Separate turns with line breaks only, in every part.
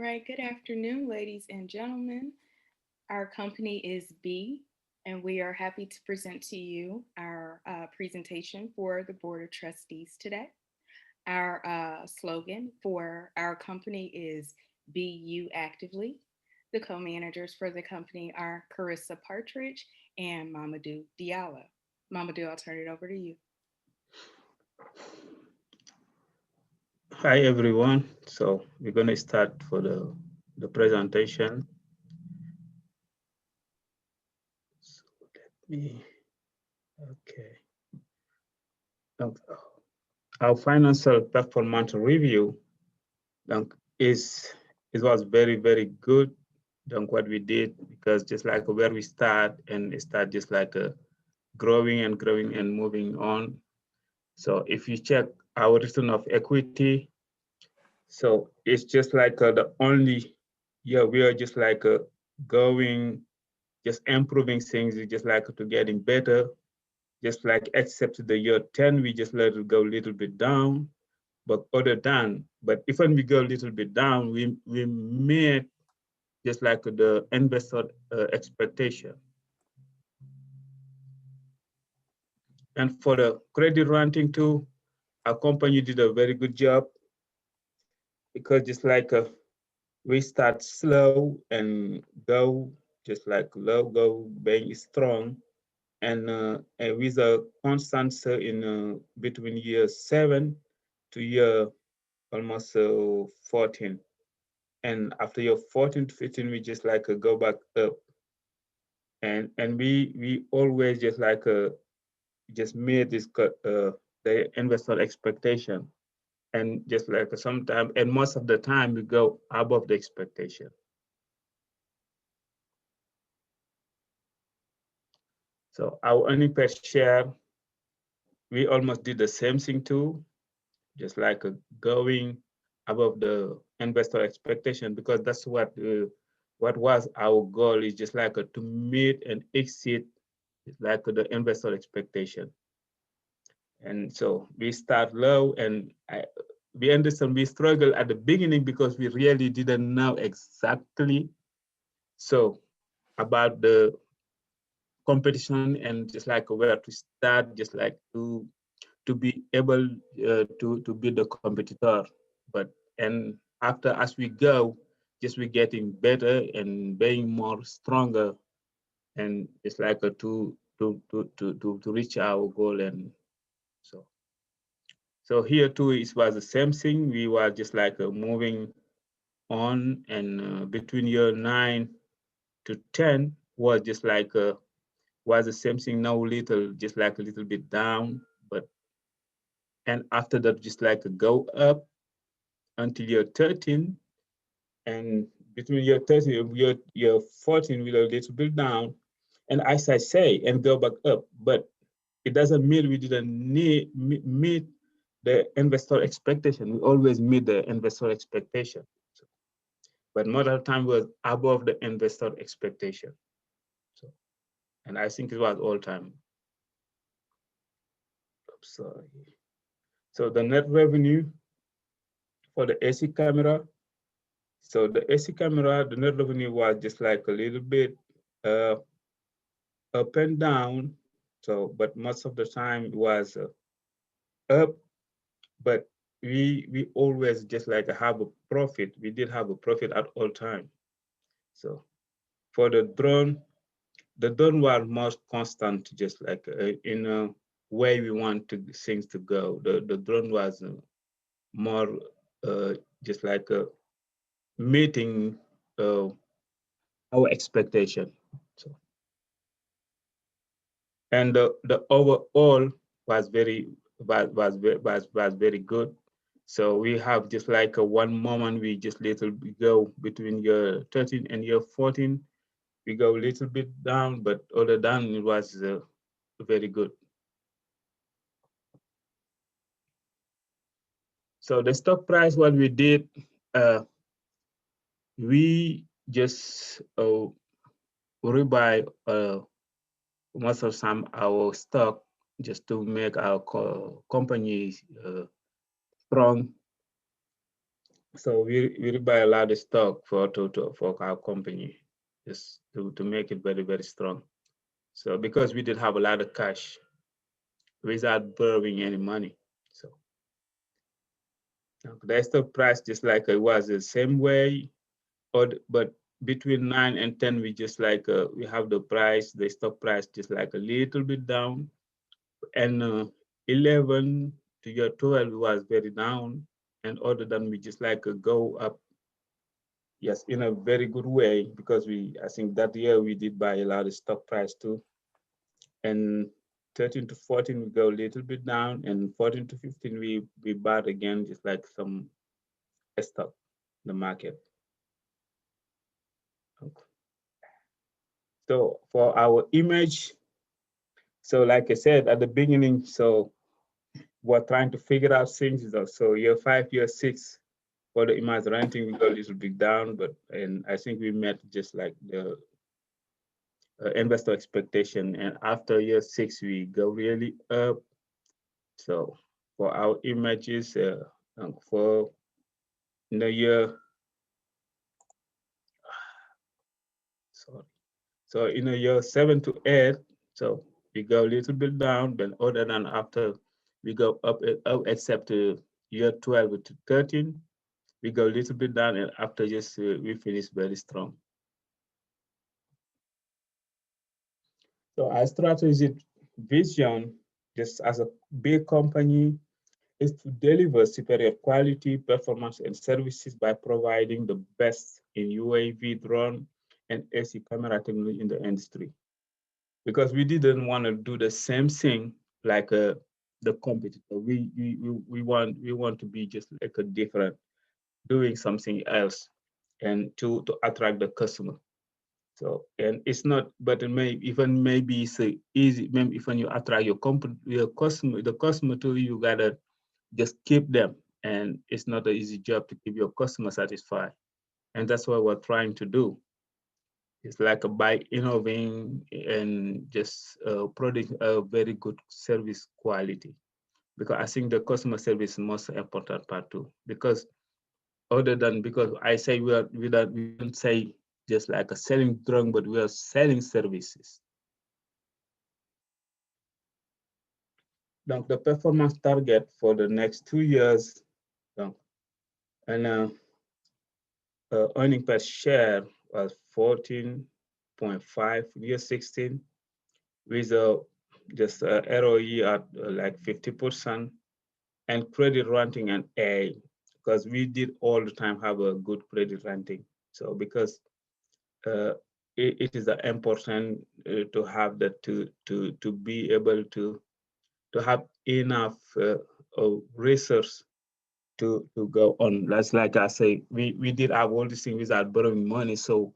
right, good afternoon, ladies and gentlemen. Our company is B, and we are happy to present to you our presentation for the Board of Trustees today. Our slogan for our company is Be You Actively. The co managers for the company are Carissa Partridge and Mamadou Diallo. Mamadou, I'll turn it over to you.
Hi everyone. So we're going to start for the presentation. So let me, okay. Donc, our financial performance review is it was very good. What we did, because just like where we start, and it start just like growing and moving on. So if you check our return of equity, so it's just like the only year we are just like going, just improving things, just like to getting better, just like except the year 10, we just let it go a little bit down, but but if when we go a little bit down, we made just like the investor expectation. And for the credit rating too, our company did a very good job, because just like we start slow and go just like low, go being strong, and with a constant in between year 7 to year almost 14. And after year 14 to 15, we just like go back up, and we always just like just made this the investor expectation, and just like sometimes, and most of the time we go above the expectation. So our earning per share, we almost did the same thing too, just like going above the investor expectation, because that's what was our goal, is just like to meet and exceed like the investor expectation. And so we start low, and we understand we struggle at the beginning because we really didn't know exactly so about the competition, and just like where to start, just like to be able to be the competitor. But and after, as we go, just we getting better and being more stronger, and it's like to reach our goal. And so here too, it was the same thing. We were just like moving on, and between year 9 to 10 was just like was the same thing. Now little, just like a little bit down, but and after that just like go up until year 13, and between year 13 and year 14 we a little bit down, and as I say, and go back up. But it doesn't mean we didn't meet the investor expectation. We always meet the investor expectation, but most of the time was above the investor expectation. So, and I think it was all time. Sorry. So the net revenue for the AC camera. So the AC camera, the net revenue was just like a little bit up and down. So, but most of the time it was up. But we always just like have a profit. We did have a profit at all time. So for the drone was most constant, just like in a way we want things to go. The drone was more just like meeting our expectation. So, and the overall was very good. So we have just like a one moment, we just little go between year 13 and year 14, we go a little bit down, but other than it was very good. So the stock price, what we did, we just rebuy most of some our stock, just to make our company strong. So we buy a lot of stock for our company, just to make it very, very strong. So because we did have a lot of cash without borrowing any money. So the stock price just like it was the same way, but between 9 and 10 we just like we have the stock price just like a little bit down, and 11 to your 12 was very down, and other than we just like go up. Yes, in a very good way, because I think that year we did buy a lot of stock price too. And 13 to 14 we go a little bit down, and 14 to 15 we bought again, just like some stock in the market. Okay. So for our image, so like I said at the beginning, so we're trying to figure out things. So year 5, year 6, for the image renting, we go a little bit down, and I think we met just like the investor expectation. And after year 6, we go really up. So for our images, for in the year, sorry, so in the year 7 to 8, so we go a little bit down, but other than after we go up except year 12 to 13, we go a little bit down, and after just we finish very strong. So our strategic vision, just as a big company, is to deliver superior quality, performance, and services by providing the best in UAV, drone, and AC camera technology in the industry. Because we didn't want to do the same thing like the competitor. We want to be just like a different, doing something else, and to attract the customer. So, and it's not, but it may even maybe it's easy. Maybe even you attract your customer, the customer too, you gotta just keep them. And it's not an easy job to keep your customer satisfied. And that's what we're trying to do. It's like by innovating and just producing a very good service quality. Because I think the customer service is the most important part too. Because because I say we don't say just like a selling drug, but we are selling services. Donc, the performance target for the next 2 years, donc, and earning per share was 14.5 year 16, with just ROE at like 50%, and credit rating an A, because we did all the time have a good credit rating. So because uh, it is important to have that, to be able to have enough resource to go on. That's like I say, we did have all these things without borrowing money. So,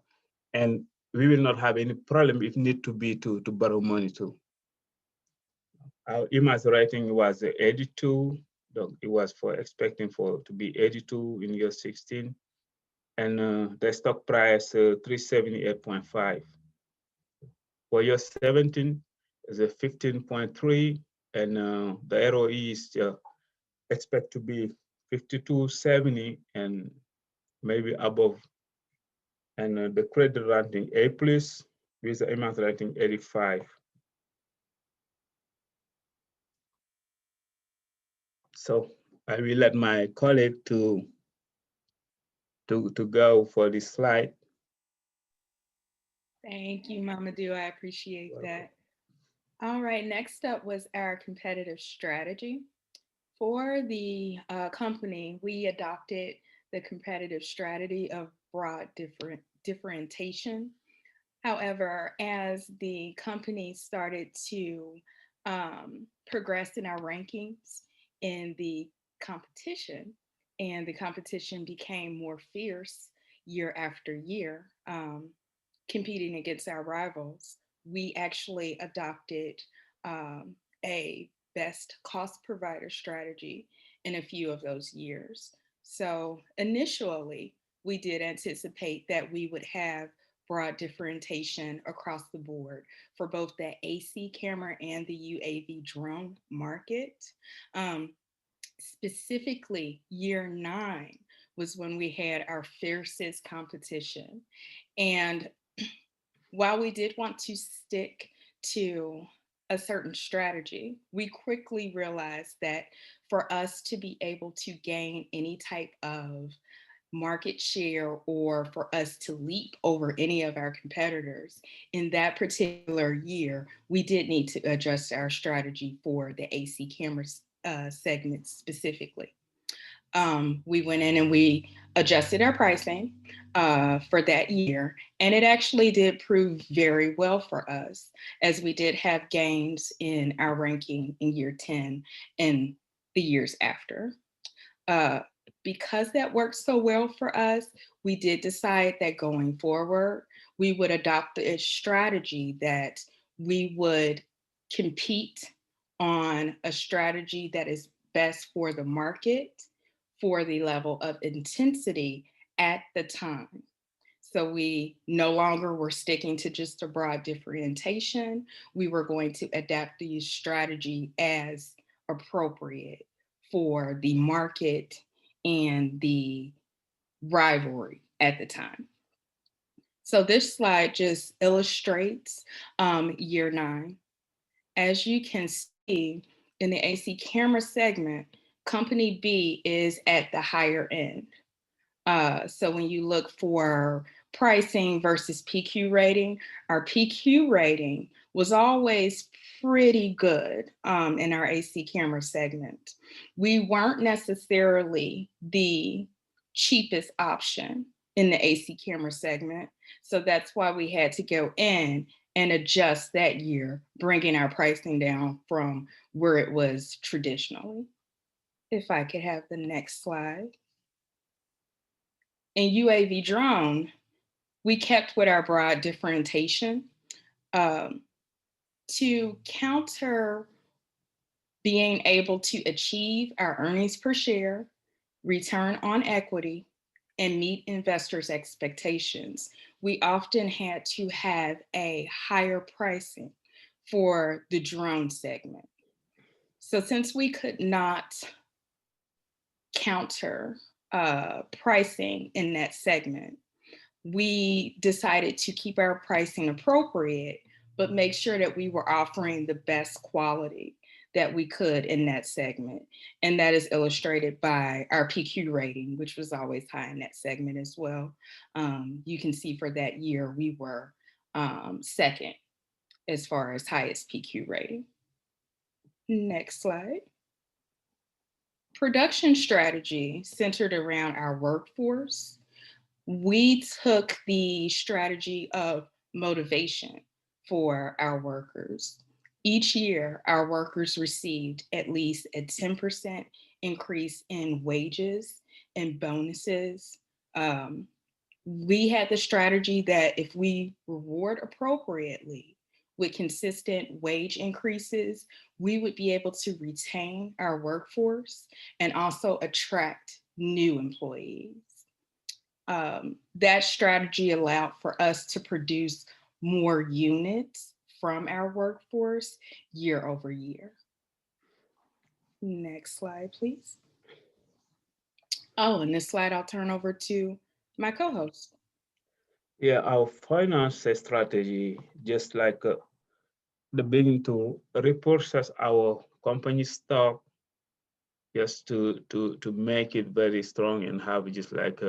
and we will not have any problem if need to be to borrow money too. Our IMA's rating was 82. It was for expecting for to be 82 in year 16, and the stock price 378.5. For year 17 is a 15.3, and the ROE is expect to be 52.70 and maybe above. And the credit rating A plus, with the IMA's rating 85. So I will let my colleague to go for this slide.
Thank you, Mamadou. I appreciate that. All right, next up was our competitive strategy. For the company, we adopted the competitive strategy of broad differentiation. However, as the company started to progress in our rankings in the competition, and the competition became more fierce year after year, competing against our rivals, we actually adopted um, a best cost provider strategy in a few of those years. So initially, we did anticipate that we would have broad differentiation across the board for both the AC camera and the UAV drone market. Um, Specifically, year 9, was when we had our fiercest competition. And while we did want to stick to a certain strategy, we quickly realized that for us to be able to gain any type of market share or for us to leap over any of our competitors in that particular year, we did need to adjust our strategy for the AC camera segment specifically. We went in and we adjusted our pricing for that year, and it actually did prove very well for us as we did have gains in our ranking in year 10 and the years after. Uh, because that worked so well for us, we did decide that going forward, we would adopt a strategy that we would compete on a strategy that is best for the market, for the level of intensity at the time. So we no longer were sticking to just a broad differentiation. We were going to adapt the strategy as appropriate for the market and the rivalry at the time. So this slide just illustrates year 9. As you can see in the AC camera segment, company B is at the higher end. So when you look for pricing versus PQ rating, our PQ rating was always pretty good in our AC camera segment. We weren't necessarily the cheapest option in the AC camera segment. So that's why we had to go in and adjust that year, bringing our pricing down from where it was traditionally. If I could have the next slide. In UAV drone, we kept with our broad differentiation um, to counter being able to achieve our earnings per share, return on equity, and meet investors' expectations. We often had to have a higher pricing for the drone segment. So since we could not counter pricing in that segment, we decided to keep our pricing appropriate, but make sure that we were offering the best quality that we could in that segment. And that is illustrated by our PQ rating, which was always high in that segment as well. You can see for that year, we were second as far as highest PQ rating. Next slide. Production strategy centered around our workforce. We took the strategy of motivation for our workers. Each year, our workers received at least a 10% increase in wages and bonuses. We had the strategy that if we reward appropriately with consistent wage increases, we would be able to retain our workforce and also attract new employees. That strategy allowed for us to produce more units from our workforce year over year. Next slide, please. Oh, and this slide I'll turn over to my co-host.
Yeah, our finance strategy, just like the beginning to reprocess our company stock, just to make it very strong and have just like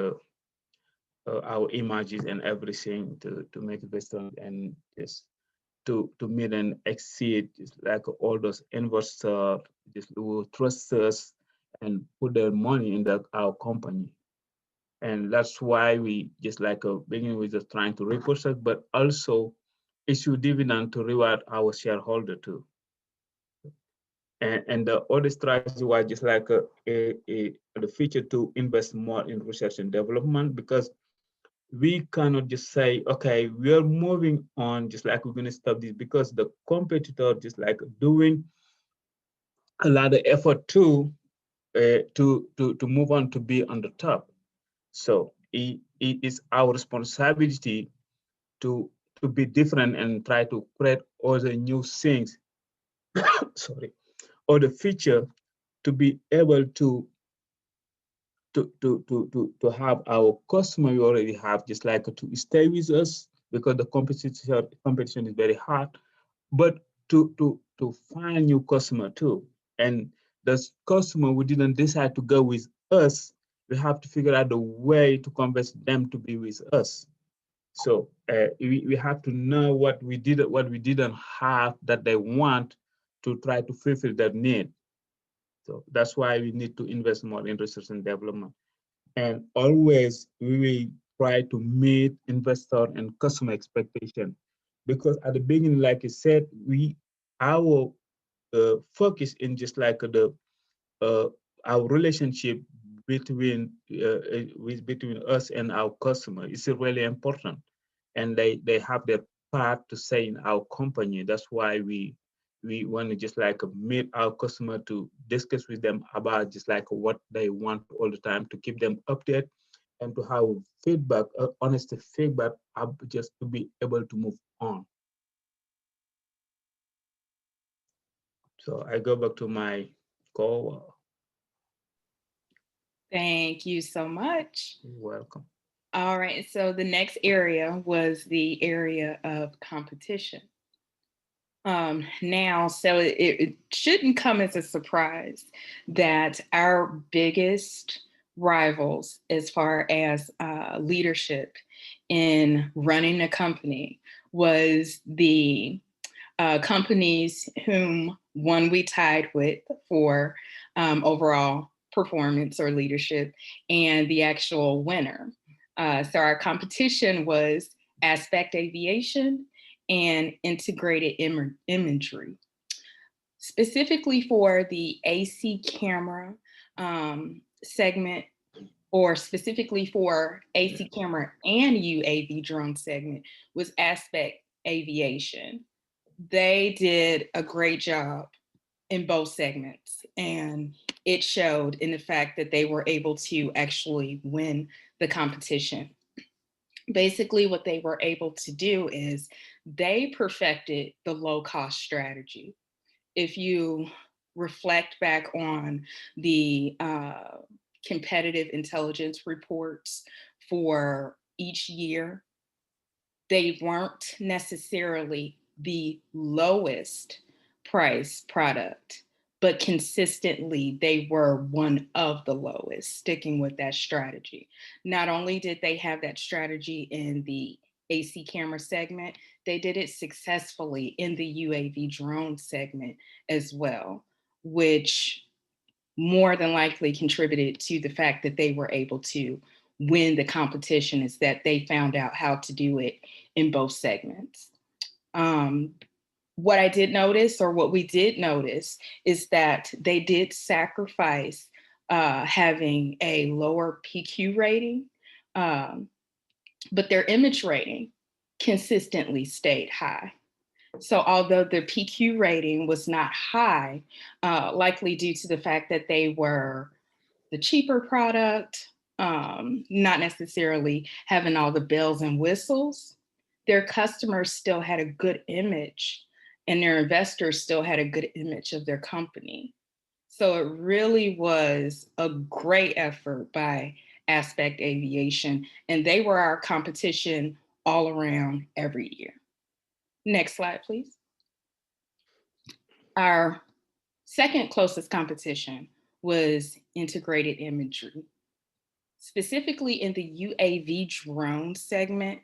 our images and everything to make it very strong and just to meet and exceed just like all those investors just who trust us and put their money in our company. And that's why we just like begin with just trying to repurchase, but also issue dividend to reward our shareholder too. And the other strategy was just like the future to invest more in research and development, because we cannot just say, okay, we are moving on, just like we're going to stop this, because the competitor just like doing a lot of effort to move on to be on the top. So it is our responsibility to be different and try to create other new things, sorry, or the future to be able to have our customer we already have, just like to stay with us because the competition is very hard, but to find new customer too. And the customer who didn't decide to go with us, we have to figure out the way to convince them to be with us. So we have to know what we didn't have that they want to try to fulfill their need. So that's why we need to invest more in research and development. And always we will try to meet investor and customer expectation. Because at the beginning, like I said, our focus in just like uh, our relationship between us and our customer is really important, and they have their part to say in our company. That's why we want to just like meet our customer to discuss with them about just like what they want all the time, to keep them updated and to have feedback, honest feedback, just to be able to move on. So I go back to my call.
Thank you so much.
Welcome.
All right, so the next area was the area of competition. Now, so it shouldn't come as a surprise that our biggest rivals, as far as leadership in running a company, was the companies whom one we tied with for overall performance or leadership, and the actual winner. So our competition was Aspect Aviation and Integrated Imagery. Specifically for the AC camera segment, or specifically for AC camera and UAV drone segment, was Aspect Aviation. They did a great job in both segments, and it showed in the fact that they were able to actually win the competition. Basically, what they were able to do is they perfected the low cost strategy. If you reflect back on the competitive intelligence reports for each year, they weren't necessarily the lowest price product, but consistently they were one of the lowest, sticking with that strategy. Not only did they have that strategy in the AC camera segment, they did it successfully in the UAV drone segment as well, which more than likely contributed to the fact that they were able to win the competition, is that they found out how to do it in both segments. What I did notice, or what we did notice, is that they did sacrifice having a lower PQ rating, but their image rating consistently stayed high. So although their PQ rating was not high, likely due to the fact that they were the cheaper product, not necessarily having all the bells and whistles, their customers still had a good image, and their investors still had a good image of their company. So it really was a great effort by Aspect Aviation, and they were our competition all around every year. Next slide, please. Our second closest competition was Integrated Imagery. Specifically in the UAV drone segment,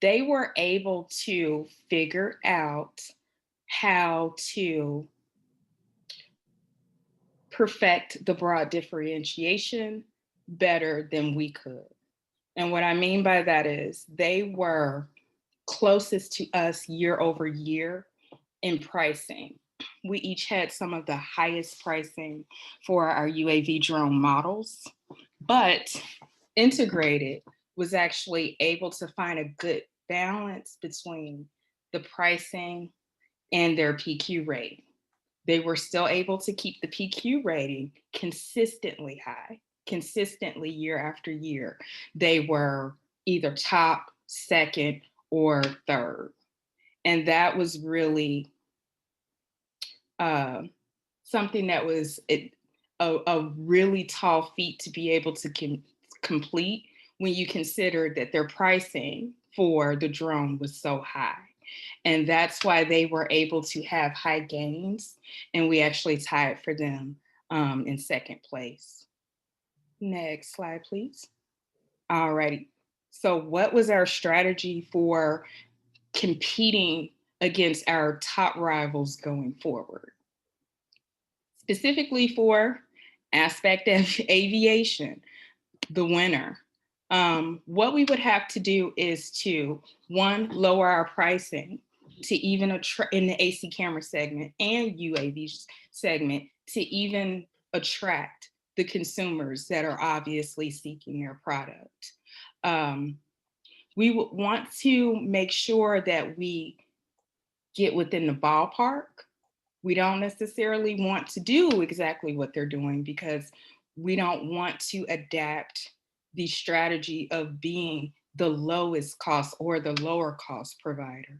they were able to figure out how to perfect the broad differentiation better than we could. And what I mean by that is they were closest to us year over year in pricing. We each had some of the highest pricing for our UAV drone models, but Integrated was actually able to find a good balance between the pricing and their PQ rating. They were still able to keep the PQ rating consistently high, consistently year after year. They were either top, second, or third. And that was really something that was a really tall feat to be able to complete when you consider that their pricing for the drone was so high. And that's why they were able to have high gains. And we actually tied for them in second place. Next slide, please. All righty. So, what was our strategy for competing against our top rivals going forward? Specifically for aspect of aviation, the winner. What we would have to do is to, one, lower our pricing to even in the AC camera segment and UAV segment to even attract the consumers that are obviously seeking their product. We would want to make sure that we get within the ballpark. We don't necessarily want to do exactly what they're doing because we don't want to adapt the strategy of being the lowest cost or the lower cost provider.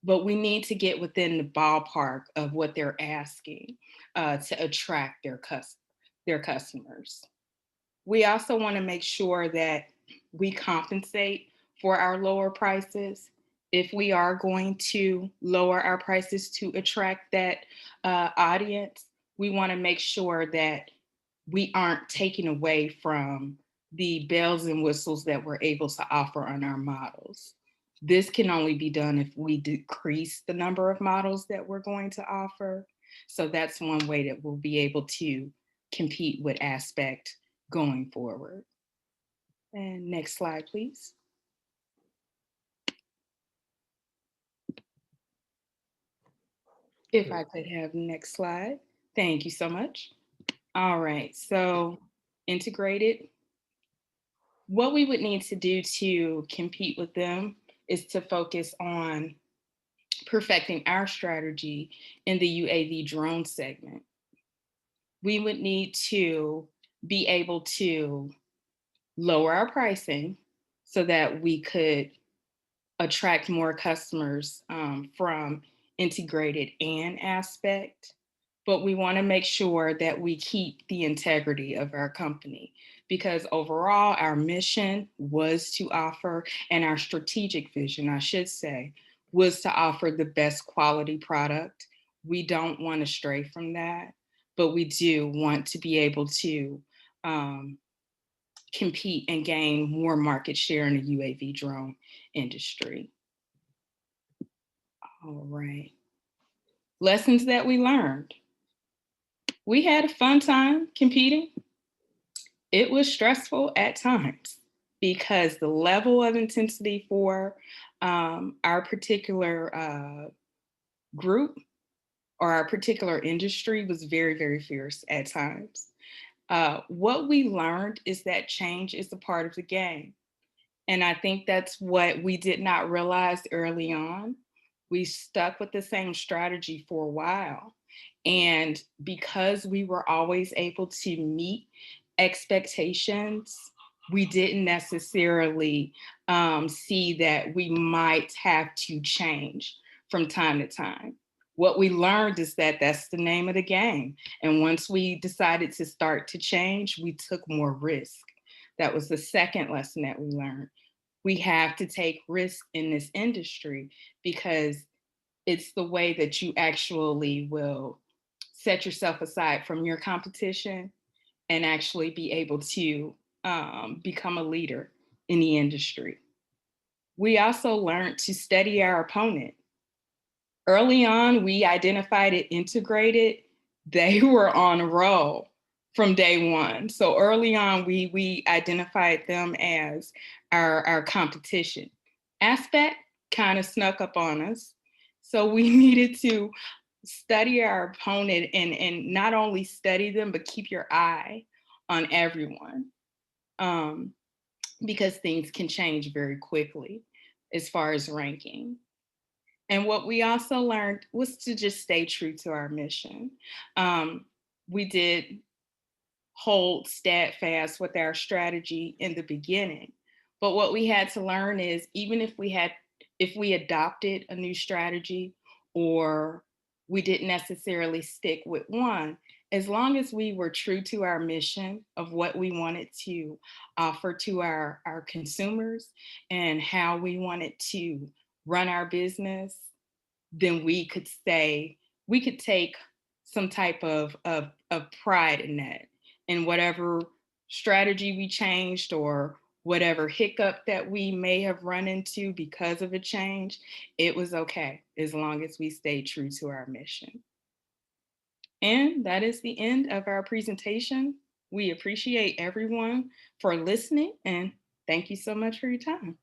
But we need to get within the ballpark of what they're asking to attract their customers. We also want to make sure that we compensate for our lower prices. If we are going to lower our prices to attract that audience, we want to make sure that we aren't taking away from the bells and whistles that we're able to offer on our models. This can only be done if we decrease the number of models that we're going to offer. So that's one way that we'll be able to compete with Aspect going forward. And next slide, please. If I could have the next slide. Thank you so much. All right, so integrated. What we would need to do to compete with them is to focus on perfecting our strategy in the UAV drone segment. We would need to be able to lower our pricing so that we could attract more customers from integrated and aspect. But we want to make sure that we keep the integrity of our company because overall, our mission was to offer, and our strategic vision, I should say, was to offer the best quality product. We don't want to stray from that, but we do want to be able to compete and gain more market share in the UAV drone industry. All right. Lessons that we learned. We had a fun time competing. It was stressful at times because the level of intensity for our particular group or our particular industry was very, very fierce at times. What we learned is that change is a part of the game. And I think that's what we did not realize early on. We stuck with the same strategy for a while. And because we were always able to meet expectations, we didn't necessarily see that we might have to change from time to time. What we learned is that that's the name of the game. And once we decided to start to change, we took more risk. That was the second lesson that we learned. We have to take risk in this industry because it's the way that you actually will set yourself aside from your competition and actually be able to become a leader in the industry. We also learned to study our opponent. Early on, we identified it integrated. They were on a roll from day one. So early on, we identified them as our competition. Aspect kind of snuck up on us. So we needed to study our opponent and not only study them, but keep your eye on everyone because things can change very quickly as far as ranking. And what we also learned was to just stay true to our mission. We did hold steadfast with our strategy in the beginning. But what we had to learn is even if we adopted a new strategy or we didn't necessarily stick with one, as long as we were true to our mission of what we wanted to offer to our consumers and how we wanted to run our business, then we could take some type of pride in that. And whatever strategy we changed or whatever hiccup that we may have run into because of a change, it was okay as long as we stayed true to our mission. And that is the end of our presentation. We appreciate everyone for listening and thank you so much for your time.